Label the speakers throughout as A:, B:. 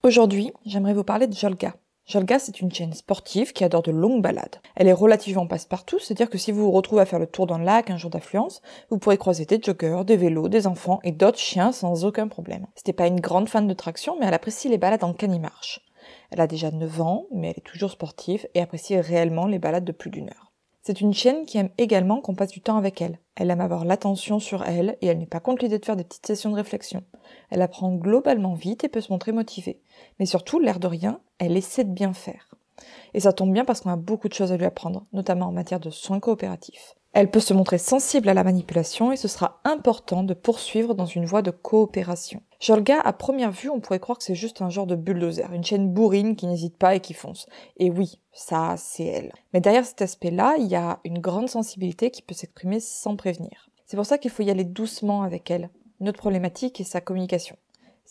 A: Aujourd'hui, j'aimerais vous parler de Jolga. Jolga, c'est une chienne sportive qui adore de longues balades. Elle est relativement passe-partout, c'est-à-dire que si vous vous retrouvez à faire le tour d'un lac un jour d'affluence, vous pourrez croiser des joggeurs, des vélos, des enfants et d'autres chiens sans aucun problème. C'était pas une grande fan de traction, mais elle apprécie les balades en canimarche. Elle a déjà 9 ans, mais elle est toujours sportive et apprécie réellement les balades de plus d'1 heure. C'est une chienne qui aime également qu'on passe du temps avec elle. Elle aime avoir l'attention sur elle et elle n'est pas contre l'idée de faire des petites sessions de réflexion. Elle apprend globalement vite et peut se montrer motivée. Mais surtout, l'air de rien, elle essaie de bien faire. Et ça tombe bien parce qu'on a beaucoup de choses à lui apprendre, notamment en matière de soins coopératifs. Elle peut se montrer sensible à la manipulation et ce sera important de poursuivre dans une voie de coopération. Jolga, à première vue, on pourrait croire que c'est juste un genre de bulldozer, une chienne bourrine qui n'hésite pas et qui fonce. Et oui, ça, c'est elle. Mais derrière cet aspect-là, il y a une grande sensibilité qui peut s'exprimer sans prévenir. C'est pour ça qu'il faut y aller doucement avec elle. Une autre problématique est sa communication.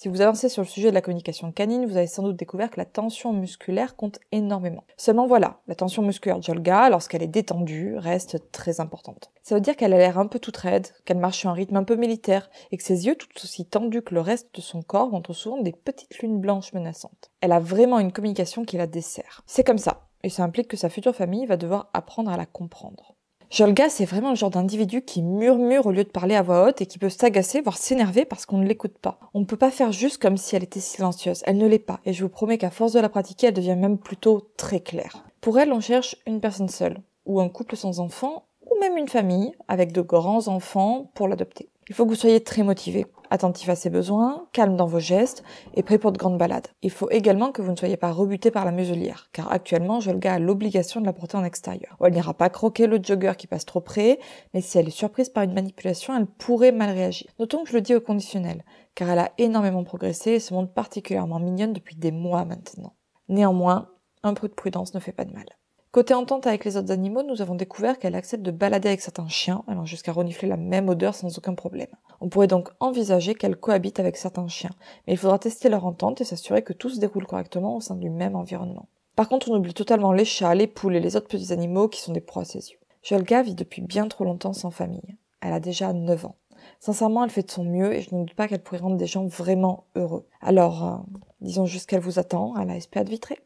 A: Si vous avancez sur le sujet de la communication canine, vous avez sans doute découvert que la tension musculaire compte énormément. Seulement voilà, la tension musculaire de Jolga, lorsqu'elle est détendue, reste très importante. Ça veut dire qu'elle a l'air un peu toute raide, qu'elle marche sur un rythme un peu militaire, et que ses yeux, tout aussi tendus que le reste de son corps, montrent souvent des petites lunes blanches menaçantes. Elle a vraiment une communication qui la dessert. C'est comme ça, et ça implique que sa future famille va devoir apprendre à la comprendre. Jolga, c'est vraiment le genre d'individu qui murmure au lieu de parler à voix haute et qui peut s'agacer, voire s'énerver parce qu'on ne l'écoute pas. On ne peut pas faire juste comme si elle était silencieuse. Elle ne l'est pas. Et je vous promets qu'à force de la pratiquer, elle devient même plutôt très claire. Pour elle, on cherche une personne seule, ou un couple sans enfants, ou même une famille avec de grands enfants pour l'adopter. Il faut que vous soyez très motivé, attentif à ses besoins, calme dans vos gestes et prêt pour de grandes balades. Il faut également que vous ne soyez pas rebuté par la muselière, car actuellement, Jolga a l'obligation de la porter en extérieur. Elle n'ira pas croquer le jogger qui passe trop près, mais si elle est surprise par une manipulation, elle pourrait mal réagir. Notons que je le dis au conditionnel, car elle a énormément progressé et se montre particulièrement mignonne depuis des mois maintenant. Néanmoins, un peu de prudence ne fait pas de mal. Côté entente avec les autres animaux, nous avons découvert qu'elle accepte de balader avec certains chiens, allant jusqu'à renifler la même odeur sans aucun problème. On pourrait donc envisager qu'elle cohabite avec certains chiens, mais il faudra tester leur entente et s'assurer que tout se déroule correctement au sein du même environnement. Par contre, on oublie totalement les chats, les poules et les autres petits animaux qui sont des proies à ses yeux. Jolga vit depuis bien trop longtemps sans famille. Elle a déjà 9 ans. Sincèrement, elle fait de son mieux et je ne doute pas qu'elle pourrait rendre des gens vraiment heureux. Alors, disons juste qu'elle vous attend à la SPA de Vitré.